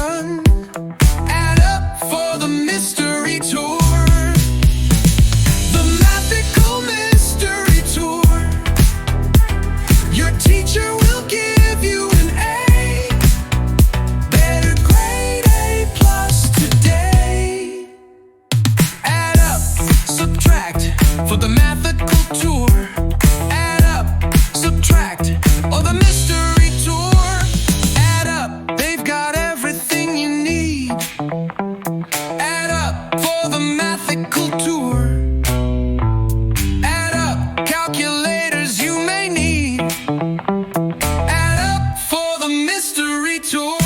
fun. Add up for the mystery tour. The Mathical mystery tour. Your teacher will give you an A. Better grade A plus today. Add up, subtract for the Mathical tour. Add up, subtract, or the mystery tour. Add up, they've got everything you need. Add up for the Mathical tour. Add up, calculators you may need. Add up for the mystery tour.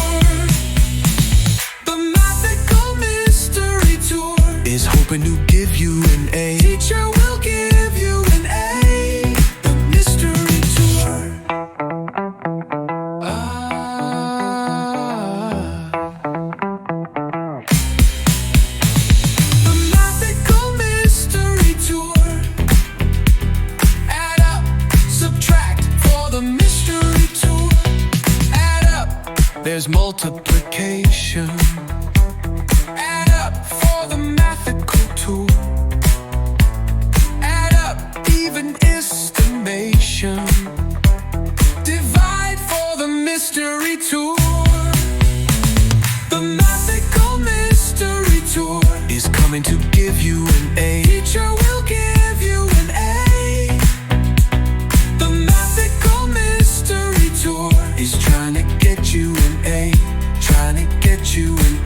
The Mathical mystery tour is hoping to give you an A. Teacher will give you an A. The mystery tour. The Mathical mystery tour. Add up, subtract for the mystery tour. Add up, there's multiplication. Add up for the Mathical tour. Add up, even estimation. Divide for the mystery tour. The Mathical mystery tour is coming to give you an A. Teacher will give you an A. The Mathical mystery tour is trying to get you an A. Trying to get you an